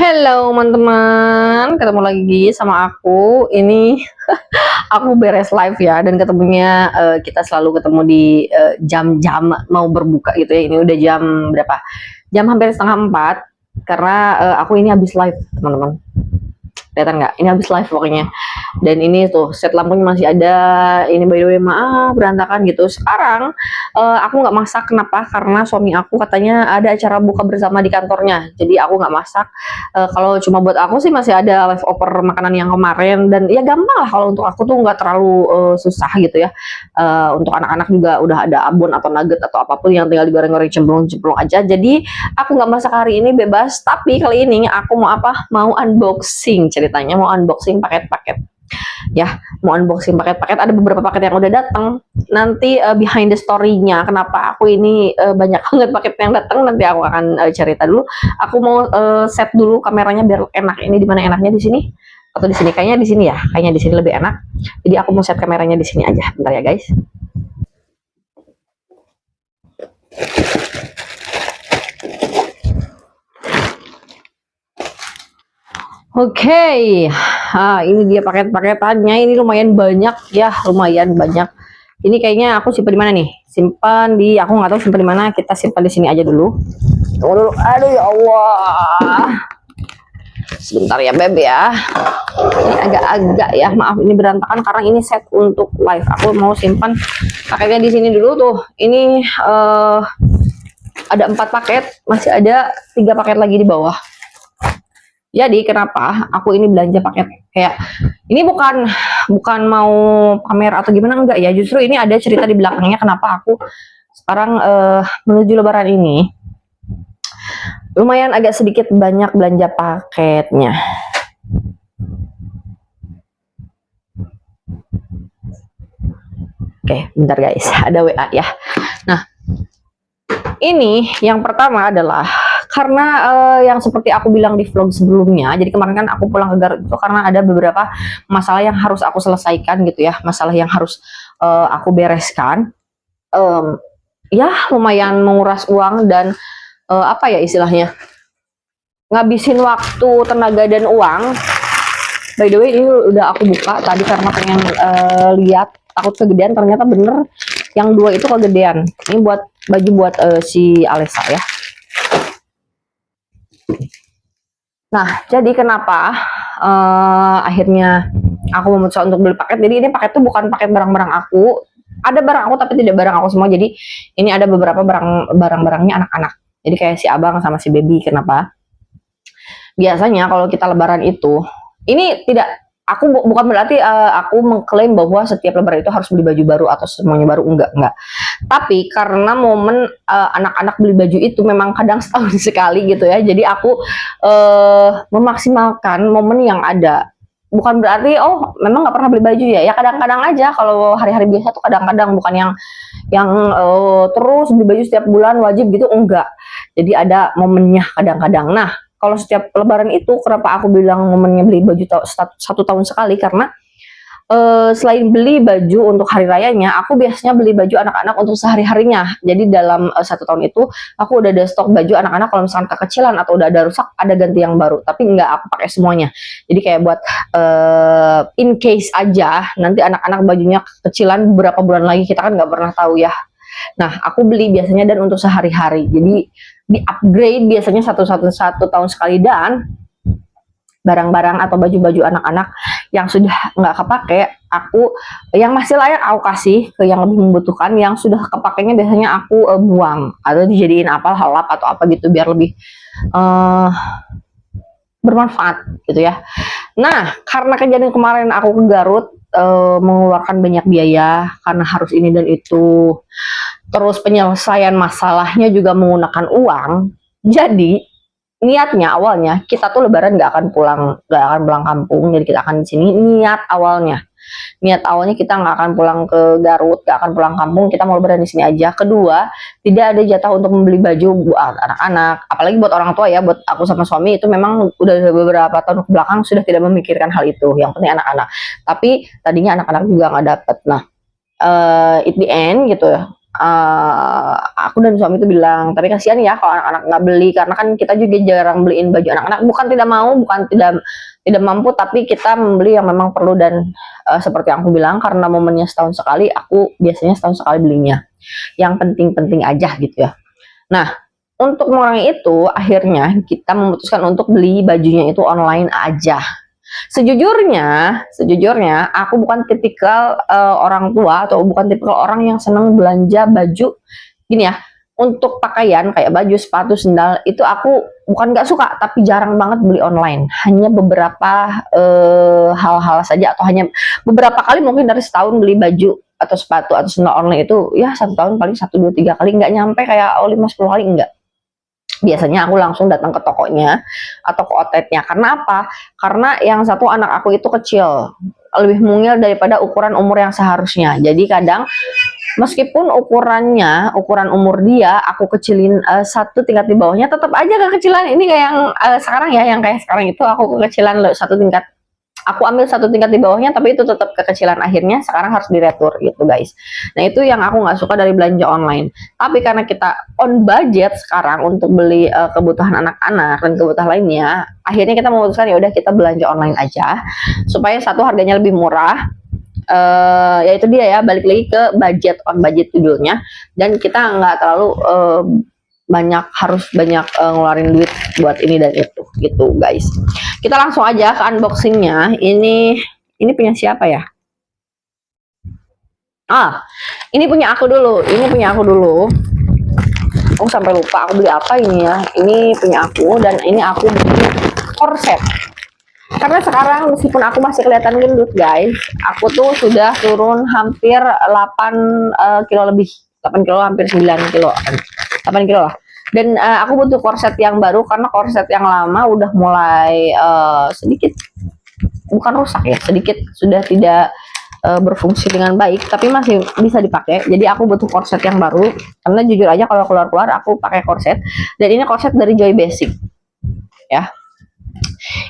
Hello teman-teman, ketemu lagi sama aku. Ini aku beres live ya, dan ketemunya kita selalu ketemu di jam-jam mau berbuka gitu ya. Ini udah jam berapa? Jam hampir setengah 4 karena aku ini habis live teman-teman. Kelihatan nggak? Ini habis live pokoknya. Dan ini tuh set lampunya masih ada. Ini by the way maaf berantakan gitu. Sekarang aku nggak masak, kenapa? Karena suami aku katanya ada acara buka bersama di kantornya, jadi aku nggak masak. Kalau cuma buat aku sih masih ada leftover makanan yang kemarin, dan ya gampang lah kalau untuk aku tuh nggak terlalu susah gitu ya. Untuk anak-anak juga udah ada abon atau nugget atau apapun yang tinggal digoreng-goreng cemplung-cemplung aja. Jadi aku nggak masak hari ini, bebas. Tapi kali ini aku mau apa? Mau unboxing, ceritanya mau unboxing paket-paket ya. Mau unboxing paket-paket, ada beberapa paket yang udah datang. Nanti behind the story-nya kenapa aku ini banyak banget paket yang datang, nanti aku akan cerita dulu. Aku mau set dulu kameranya biar enak. Ini di mana enaknya, di sini atau di sini? Kayaknya di sini ya, kayaknya di sini lebih enak. Jadi aku mau set kameranya di sini aja, bentar ya guys. Oke, ini dia paket-paketannya. Ini lumayan banyak ya, lumayan banyak. Ini kayaknya aku simpan di mana nih? Simpan di, aku nggak tahu simpan di mana. Kita simpan di sini aja dulu. Tunggu dulu. Aduh ya Allah. Sebentar ya Beb ya. Ini agak-agak ya, maaf ini berantakan karena ini set untuk live. Aku mau simpan paketnya di sini dulu tuh. Ini ada 4 paket, masih ada 3 paket lagi di bawah. Jadi kenapa aku ini belanja paket kayak ini, bukan mau pamer atau gimana, enggak ya, justru ini ada cerita di belakangnya kenapa aku sekarang menuju lebaran ini lumayan agak sedikit banyak belanja paketnya. Oke, bentar guys, ada WA ya. Nah, ini yang pertama adalah karena yang seperti aku bilang di vlog sebelumnya, jadi kemarin kan aku pulang ke Garut itu karena ada beberapa masalah yang harus aku selesaikan gitu ya, masalah yang harus aku bereskan. Ya lumayan menguras uang dan apa ya istilahnya, ngabisin waktu, tenaga, dan uang. By the way, ini udah aku buka tadi karena pengen lihat, takut kegedean. Ternyata bener yang 2 itu kegedean. Ini buat baju buat si Alessa ya. Nah, jadi kenapa akhirnya aku memutuskan untuk beli paket. Jadi ini paket tuh bukan paket barang-barang aku. Ada barang aku tapi tidak barang aku semua. Jadi ini ada beberapa barang-barangnya anak-anak. Jadi kayak si abang sama si baby. Kenapa? Biasanya kalau kita lebaran itu, ini tidak, aku bukan berarti aku mengklaim bahwa setiap lebaran itu harus beli baju baru atau semuanya baru, enggak. Tapi karena momen anak-anak beli baju itu memang kadang setahun sekali gitu ya, jadi aku memaksimalkan momen yang ada. Bukan berarti oh memang nggak pernah beli baju ya, ya kadang-kadang aja kalau hari-hari biasa tuh kadang-kadang, bukan yang terus beli baju setiap bulan wajib gitu, enggak. Jadi ada momennya kadang-kadang. Nah, kalau setiap lebaran itu kenapa aku bilang momennya beli baju 1 tahun sekali, karena selain beli baju untuk hari rayanya, aku biasanya beli baju anak-anak untuk sehari-harinya. Jadi dalam 1 tahun itu aku udah ada stok baju anak-anak, kalau misalkan kekecilan atau udah ada rusak, ada ganti yang baru. Tapi nggak aku pakai semuanya. Jadi kayak buat in case aja, nanti anak-anak bajunya kekecilan beberapa bulan lagi, kita kan nggak pernah tahu ya. Nah, aku beli biasanya dan untuk sehari-hari. Jadi di upgrade biasanya satu tahun sekali, dan barang-barang atau baju-baju anak-anak yang sudah nggak kepake, aku yang masih layak aku kasih ke yang lebih membutuhkan. Yang sudah kepakainya biasanya aku buang atau dijadiin apa, halap atau apa gitu, biar lebih bermanfaat gitu ya. Nah, karena kejadian kemarin aku ke Garut, mengeluarkan banyak biaya karena harus ini dan itu, terus penyelesaian masalahnya juga menggunakan uang. Jadi niatnya awalnya kita tuh lebaran nggak akan pulang kampung, jadi kita akan di sini. Niat awalnya kita nggak akan pulang ke Garut, nggak akan pulang kampung, kita mau lebaran di sini aja. Kedua, tidak ada jatah untuk membeli baju buat anak-anak, apalagi buat orang tua ya. Buat aku sama suami itu memang udah beberapa tahun ke belakang sudah tidak memikirkan hal itu, yang penting anak-anak. Tapi tadinya anak-anak juga nggak dapet. Nah, it the end gitu ya, aku dan suami itu bilang, tapi kasihan ya kalau anak-anak nggak beli, karena kan kita juga jarang beliin baju anak-anak, bukan tidak mau, bukan tidak mampu, tapi kita membeli yang memang perlu. Dan seperti yang aku bilang, karena momennya setahun sekali, aku biasanya setahun sekali belinya yang penting-penting aja gitu ya. Nah, untuk mengurangi itu, akhirnya kita memutuskan untuk beli bajunya itu online aja. Sejujurnya, aku bukan tipikal orang tua, atau bukan tipikal orang yang senang belanja baju gini ya. Untuk pakaian kayak baju, sepatu, sendal itu aku bukan nggak suka, tapi jarang banget beli online. Hanya beberapa hal-hal saja, atau hanya beberapa kali, mungkin dari setahun beli baju atau sepatu atau sendal online itu ya satu tahun paling 1, 2, 3 kali, nggak nyampe kayak 5, 10 kali, enggak. Biasanya aku langsung datang ke tokonya atau ke outletnya. Karena apa? Karena yang satu, anak aku itu kecil, lebih mungil daripada ukuran umur yang seharusnya. Jadi kadang meskipun ukuran umur dia aku kecilin satu tingkat di bawahnya, tetap aja kekecilan. Ini kayak yang sekarang ya, yang kayak sekarang itu aku kekecilan satu tingkat. Aku ambil satu tingkat di bawahnya, tapi itu tetap kekecilan, akhirnya sekarang harus diretur gitu guys. Nah itu yang aku nggak suka dari belanja online. Tapi karena kita on budget sekarang untuk beli kebutuhan anak-anak dan kebutuhan lainnya, akhirnya kita memutuskan ya udah kita belanja online aja, supaya satu, harganya lebih murah. Yaitu dia ya, balik lagi ke budget, on budget judulnya, dan kita nggak terlalu harus banyak ngeluarin duit buat ini dan itu gitu guys. Kita langsung aja ke unboxingnya. Ini punya siapa ya? Ini punya aku dulu. Aku sampai lupa aku beli apa ini ya. Ini punya aku, dan ini aku beli korset. Karena sekarang meskipun aku masih kelihatan gendut guys, aku tuh sudah turun hampir 8 kilo lebih. 8 kilo, hampir 9 kilo. 8 kilo lah. Dan aku butuh korset yang baru, karena korset yang lama udah mulai sedikit, bukan rusak ya, sedikit sudah tidak berfungsi dengan baik, tapi masih bisa dipakai. Jadi aku butuh korset yang baru, karena jujur aja kalau keluar-keluar aku pakai korset. Dan ini korset dari Joy Basic ya.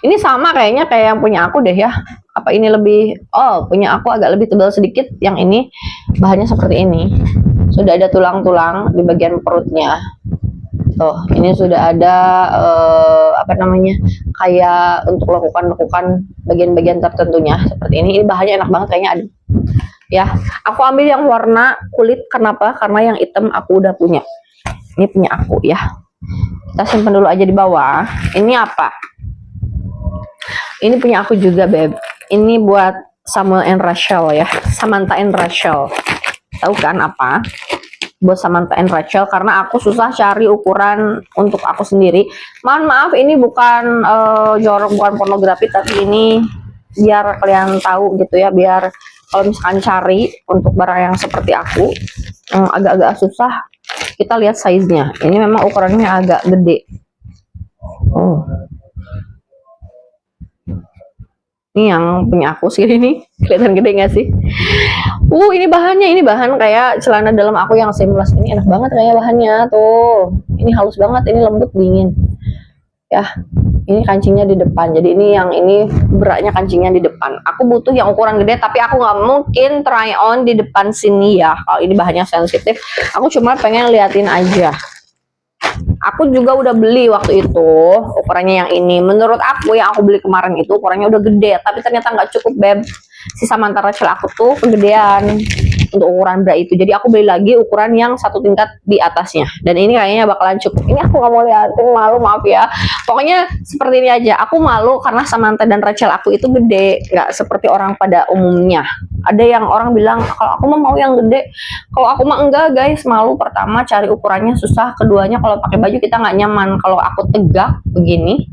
Ini sama kayaknya kayak yang punya aku deh ya. Apa ini lebih, punya aku agak lebih tebal sedikit. Yang ini bahannya seperti ini, sudah ada tulang-tulang di bagian perutnya. Tuh, ini sudah ada apa namanya, kayak untuk lekukan bagian-bagian tertentunya seperti ini. Ini bahannya enak banget kayaknya. Ya, aku ambil yang warna kulit. Kenapa? Karena yang hitam aku udah punya. Ini punya aku ya. Kita simpan dulu aja di bawah. Ini apa? Ini punya aku juga, Beb. Ini buat Samuel and Rachel ya. Samantha and Rachel. Tahu kan apa? Buat Samantha and Rachel, karena aku susah cari ukuran untuk aku sendiri. Mohon maaf, ini bukan jorok, bukan pornografi, tapi ini biar kalian tahu gitu ya, biar kalau misalkan cari untuk barang yang seperti aku agak-agak susah, kita lihat size-nya. Ini memang ukurannya agak gede. Ini yang punya aku sih, ini kelihatan gede nggak sih? Ini bahan kayak celana dalam aku yang seamless. Ini enak banget kayak bahannya tuh. Ini halus banget, ini lembut, dingin. Ya, ini kancingnya di depan. Jadi ini beratnya kancingnya di depan. Aku butuh yang ukuran gede, tapi aku nggak mungkin try on di depan sini ya. Kalau ini bahannya sensitif, aku cuma pengen liatin aja. Aku juga udah beli waktu itu ukurannya yang ini. Menurut aku yang aku beli kemarin itu ukurannya udah gede, tapi ternyata nggak cukup, Beb. Si Samantha Rachel aku tuh kegedean untuk ukuran bra itu. Jadi aku beli lagi ukuran yang satu tingkat di atasnya. Dan ini kayaknya bakalan cukup. Ini aku nggak mau liatin, malu, maaf ya. Pokoknya seperti ini aja. Aku malu karena Samantha dan Rachel aku itu gede, nggak seperti orang pada umumnya. Ada yang orang bilang kalau aku mau yang gede, kalau aku mah enggak guys. Malu, pertama cari ukurannya susah, keduanya kalau pakai baju kita nggak nyaman. Kalau aku tegak begini,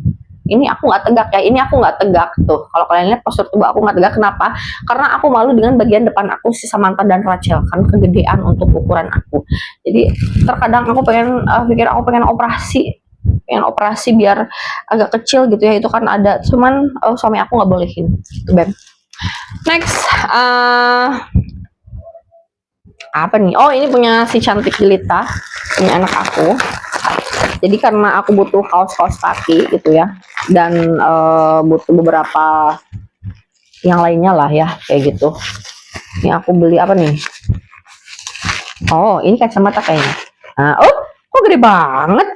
ini aku nggak tegak ya, ini aku nggak tegak tuh. Kalau kalian lihat postur tubuh aku nggak tegak, kenapa? Karena aku malu dengan bagian depan aku, si Samantha dan Rachel, kan kegedean untuk ukuran aku. Jadi terkadang aku pikir aku pengen operasi biar agak kecil gitu ya, itu kan ada, cuman suami aku nggak bolehin gitu, Beb. Next, apa nih? Ini punya si cantik Jelita, ini anak aku. Jadi karena aku butuh kaos-kaos kaki gitu ya, dan butuh beberapa yang lainnya lah ya, kayak gitu. Ini aku beli apa nih? Oh, ini kacamata kayaknya. Nah, oh, kok gede banget?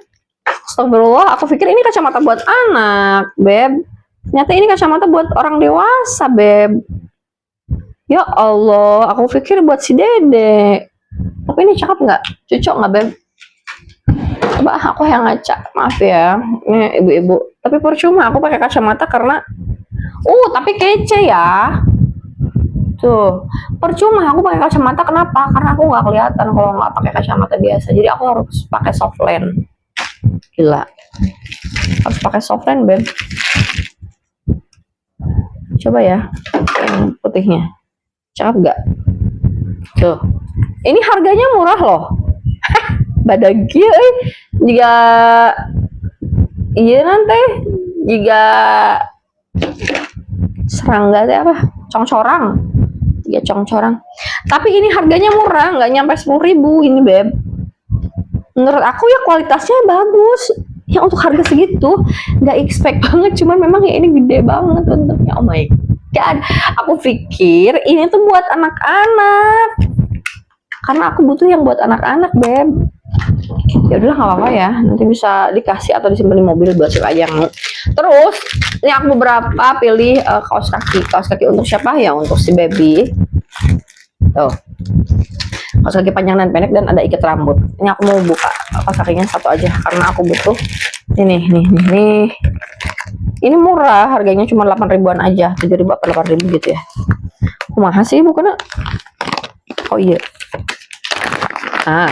Astagfirullah, aku pikir ini kacamata buat anak, Beb. Ternyata ini kacamata buat orang dewasa, Beb. Ya Allah, aku pikir buat si Dede. Tapi ini cakep nggak? Cocok nggak, Beb? Coba aku yang ngaca, maaf ya. Ini ibu-ibu. Tapi percuma aku pakai kacamata karena tapi kece ya. Tuh, percuma aku pakai kacamata, kenapa? Karena aku nggak kelihatan kalau nggak pakai kacamata biasa. Jadi aku harus pakai soft lens. Gila. Harus pakai soft lens, Beb. Coba ya, yang putihnya. Cakep nggak? Tuh. Ini harganya murah loh. Badagi jika iya nanti jika serangga teh apa? Congcorang. Ya congcorang. Tapi ini harganya murah, nggak nyampe 10.000 ini, Beb. Menurut aku ya kualitasnya bagus. Ya untuk harga segitu nggak expect banget, cuman memang ya ini gede banget bentuknya. Oh my god, aku pikir ini tuh buat anak-anak karena aku butuh yang buat anak-anak, Beb. Ya udahlah, nggak apa-apa ya, nanti bisa dikasih atau disimpan di mobil buat siapa aja yang mau. Terus ini aku beberapa pilih kaos kaki untuk siapa ya, untuk si baby. Tuh, kaos kaki panjang dan pendek dan ada ikat rambut. Ini aku mau buka kaos kakinya satu aja karena aku butuh nih. Ini murah, harganya cuma 8 ribuan aja, 7.000 atau 8.000 gitu ya. Kumaha sih bukannya? Oh iya. Nah,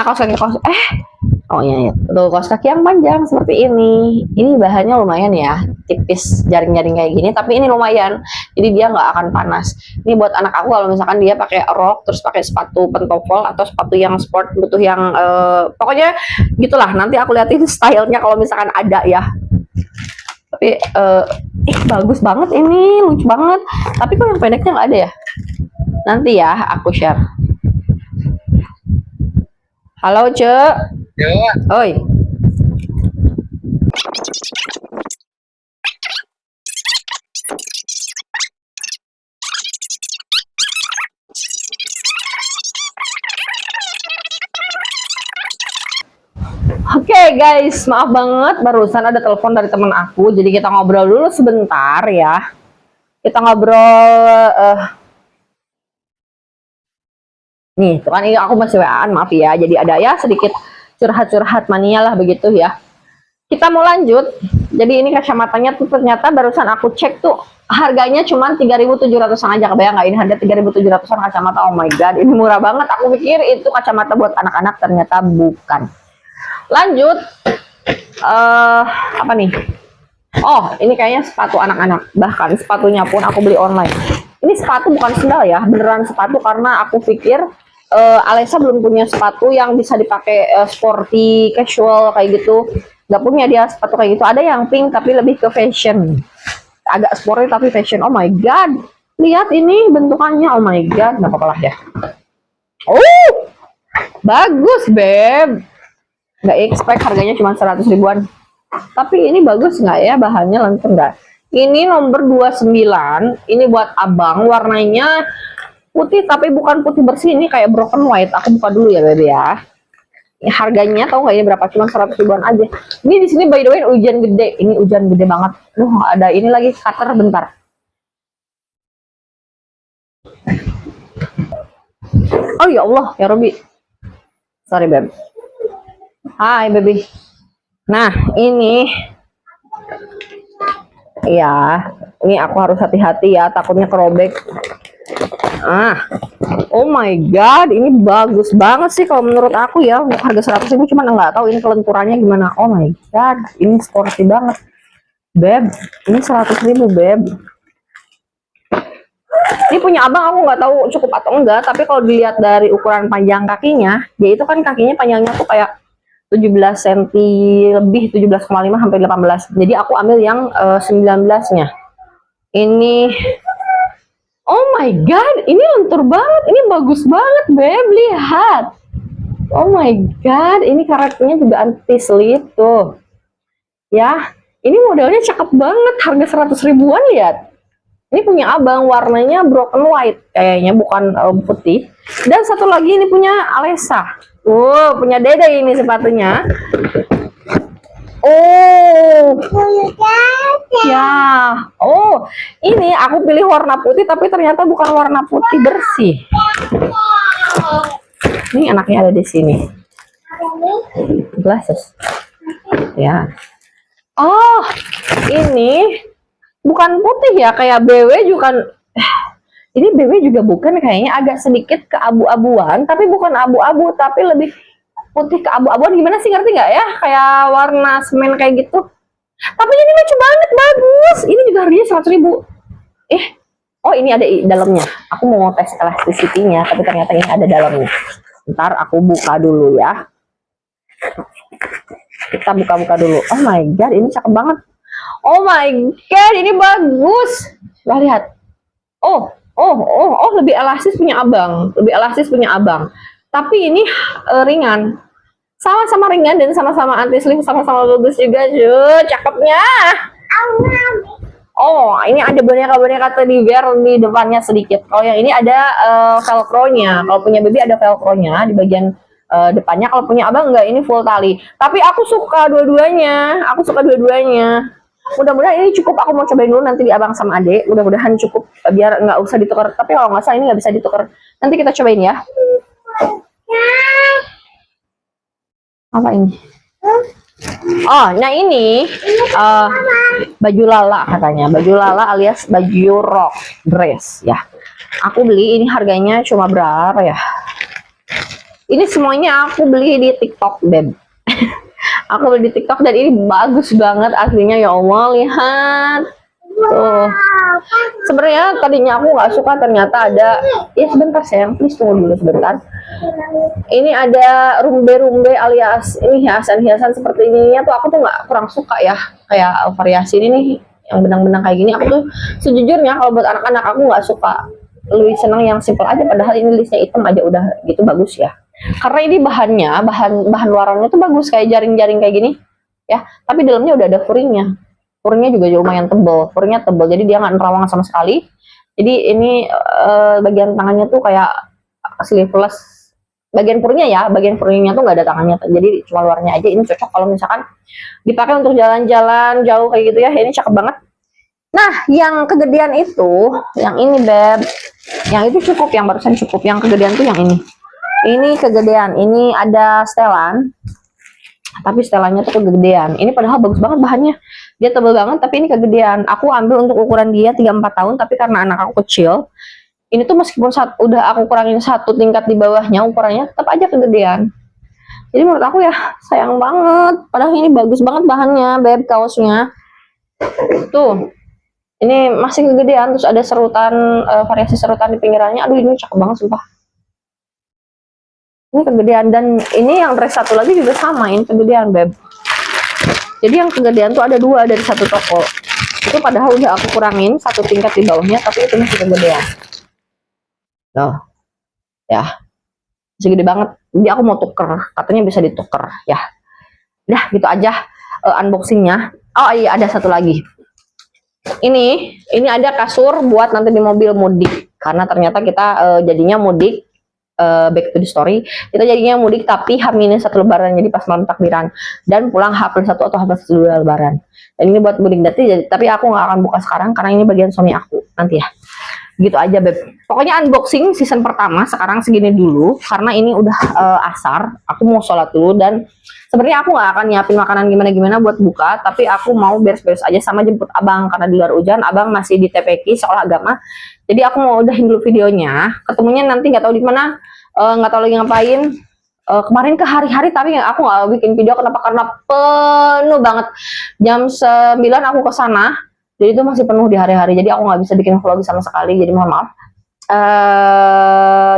kaos kaki oh iya. Tuh, kaos kaki yang panjang seperti ini. Ini bahannya lumayan ya, tipis, jaring-jaring kayak gini, tapi ini lumayan. Jadi dia nggak akan panas. Ini buat anak aku kalau misalkan dia pakai rok terus pakai sepatu pentopol atau sepatu yang sport, butuh yang pokoknya gitulah. Nanti aku liatin stylenya kalau misalkan ada ya. Tapi bagus banget ini, lucu banget. Tapi kok yang pendeknya nggak ada ya? Nanti ya aku share. Halo, Cek. Ya. Oi. Oke, guys, maaf banget barusan ada telepon dari teman aku, jadi kita ngobrol dulu sebentar ya. Kita ngobrol nih, tuh kan ini aku masih WA-an, maaf ya. Jadi ada ya sedikit curhat-curhat mania lah begitu ya. Kita mau lanjut. Jadi ini kacamatanya tuh ternyata barusan aku cek tuh harganya cuma 3.700-an aja. Kebayang nggak ini harga 3.700-an kacamata? Oh my god, ini murah banget. Aku pikir itu kacamata buat anak-anak, ternyata bukan. Lanjut. Apa nih? Oh, ini kayaknya sepatu anak-anak. Bahkan sepatunya pun aku beli online. Ini sepatu bukan sendal ya, beneran sepatu karena aku pikir Alessa belum punya sepatu yang bisa dipakai sporty, casual kayak gitu. Nggak punya dia sepatu kayak gitu. Ada yang pink tapi lebih ke fashion. Agak sporty tapi fashion. Oh my god. Lihat ini bentukannya. Oh my god. Nggak apa-apa lah ya. Oh, bagus, Beb. Nggak expect harganya cuma 100 ribuan. Tapi ini bagus nggak ya? Bahannya langsung nggak? Ini nomor 29. Ini buat abang. Warnanya putih tapi bukan putih bersih, ini kayak broken white. Aku buka dulu ya, Bebe ya. Ini harganya tahu nggak ini berapa? Cuma 100 ribuan aja. Ini di sini by the way hujan gede. Ini hujan gede banget. Loh, ada ini lagi cutter bentar. Oh ya Allah, ya Robi. Sorry, Beb. Hai, baby. Nah, ini ya, ini aku harus hati-hati ya, takutnya kerobek. Oh my god, ini bagus banget sih kalau menurut aku ya. Harga 100 ribu cuman nggak tahu ini kelenturannya gimana. Oh my god, ini sporty banget, Beb. Ini 100 ribu, Beb. Ini punya abang, aku nggak tahu cukup atau enggak, tapi kalau dilihat dari ukuran panjang kakinya, dia itu kan kakinya panjangnya tuh kayak 17 cm lebih, 17,5 sampai 18. Jadi aku ambil yang 19-nya. Ini oh my god, ini lentur banget. Ini bagus banget, Beb. Lihat. Oh my god, ini karetnya juga anti slip tuh. Ya, ini modelnya cakep banget. Harga 100 ribuan, lihat. Ini punya abang, warnanya broken white kayaknya, bukan putih. Dan satu lagi ini punya Alessa. Punya Dede ini sepatunya. Ya. Ini aku pilih warna putih tapi ternyata bukan warna putih bersih. Ini anaknya ada di sini. Glasses. Ya. Ini bukan putih ya, kayak BW juga. Ini BW juga bukan, kayaknya agak sedikit keabu-abuan, tapi bukan abu-abu, tapi lebih putih keabu-abuan. Gimana sih, ngerti nggak ya? Kayak warna semen kayak gitu. Tapi ini lucu banget, bagus. Ini juga harganya 100.000. Ini ada dalamnya. Aku mau tes elasticity-nya, tapi ternyata ini ada dalamnya. Ntar aku buka dulu ya. Kita buka-buka dulu. Oh my god, ini cakep banget. Oh my god, ini bagus. Coba lihat. Lebih elastis punya abang. Lebih elastis punya abang. Tapi ini ringan. Sama-sama ringan dan sama-sama anti slip, sama-sama bagus juga, cakepnya. Ini ada boneka-boneka teddy bear di depannya sedikit. Kalau yang ini ada velcro-nya. Kalau punya baby ada velcro-nya di bagian depannya. Kalau punya abang enggak, ini full tali. Tapi aku suka dua-duanya. Mudah-mudahan ini cukup. Aku mau cobain dulu nanti di abang sama adek. Mudah-mudahan cukup biar nggak usah ditukar. Tapi kalau nggak salah ini nggak bisa ditukar. Nanti kita cobain ya. Apa ini? Nah ini baju Lala katanya. Baju Lala alias baju rok dress ya. Aku beli, ini harganya cuma berapa ya? Ini semuanya aku beli di TikTok, Beb. Aku beli di TikTok dan ini bagus banget aslinya, ya Allah, lihat. Sebenarnya tadinya aku nggak suka, ternyata ada. Ya sebentar sayang, please tunggu dulu sebentar. Ini ada rumbe-rumbe alias ini hiasan-hiasan seperti ininya tuh aku tuh kurang suka ya, kayak variasi ini nih yang benang-benang kayak gini. Aku tuh sejujurnya kalau buat anak-anak aku nggak suka, lebih senang yang simple aja. Padahal ini listnya hitam aja udah gitu bagus ya. Karena ini bahan luarannya tuh bagus, kayak jaring-jaring kayak gini ya. Tapi dalamnya udah ada furingnya. Furingnya juga lumayan tebel. Furingnya tebel, jadi dia nggak nerawang sama sekali. Jadi ini bagian tangannya tuh kayak sleeveless. Bagian furingnya tuh nggak ada tangannya. Jadi cuma luarnya aja. Ini cocok kalau misalkan dipakai untuk jalan-jalan jauh kayak gitu ya. Ini cakep banget. Nah, yang kegedean itu, yang ini, Beb. Yang itu cukup, yang barusan cukup. Yang kegedean tuh yang ini. Ini kegedean, ini ada setelan, tapi setelannya tuh kegedean. Ini padahal bagus banget bahannya, dia tebel banget, tapi ini kegedean. Aku ambil untuk ukuran dia 3-4 tahun, tapi karena anak aku kecil, ini tuh meskipun udah aku kurangin 1 tingkat di bawahnya ukurannya, tetap aja kegedean. Jadi menurut aku ya sayang banget, padahal ini bagus banget bahannya, Beb, kaosnya. Tuh, ini masih kegedean, terus ada serutan, variasi serutan di pinggirannya. Aduh, ini cakep banget sumpah. Ini kegedean, dan ini yang dress satu lagi juga sama, ini kegedean, Beb. Jadi yang kegedean tuh ada 2 dari satu toko. Itu padahal udah aku kurangin 1 tingkat di bawahnya, tapi itu masih kegedean. Loh, ya, masih gede banget. Jadi aku mau tuker, katanya bisa dituker ya. Udah gitu aja unboxingnya. Oh iya, ada satu lagi. Ini ada kasur buat nanti di mobil mudik, karena ternyata kita jadinya mudik. Back to the story, kita jadinya mudik tapi H-1 lebaran, jadi pas malam takbiran, dan pulang H+1 atau H+2 lebaran. Dan ini buat mudik nanti, tapi aku nggak akan buka sekarang karena ini bagian suami aku nanti ya. Gitu aja, Beb. Pokoknya unboxing season pertama sekarang segini dulu, karena ini udah asar. Aku mau sholat dulu, dan sebenarnya aku nggak akan nyiapin makanan gimana-gimana buat buka, tapi aku mau beres-beres aja sama jemput abang, karena di luar hujan. Abang masih di TPQ sekolah agama, jadi aku mau udahin dulu videonya. Ketemunya nanti nggak tahu di mana, nggak tahu lagi ngapain. Kemarin ke hari-hari tapi aku nggak bikin video, kenapa? Karena penuh banget. Jam 9 aku ke sana, jadi itu masih penuh di hari-hari, jadi aku nggak bisa bikin vlog sama sekali, jadi mohon maaf.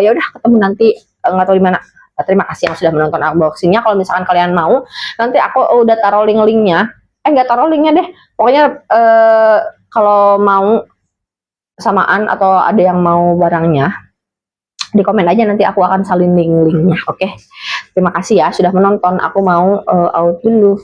Ya udah, ketemu nanti nggak tahu di mana. Terima kasih yang sudah menonton unboxingnya. Kalau misalkan kalian mau, nanti aku udah taruh link-linknya. Nggak taruh linknya deh, pokoknya kalau mau samaan atau ada yang mau barangnya, di komen aja, nanti aku akan salin link-linknya. Oke, terima kasih ya sudah menonton. Aku mau out dulu.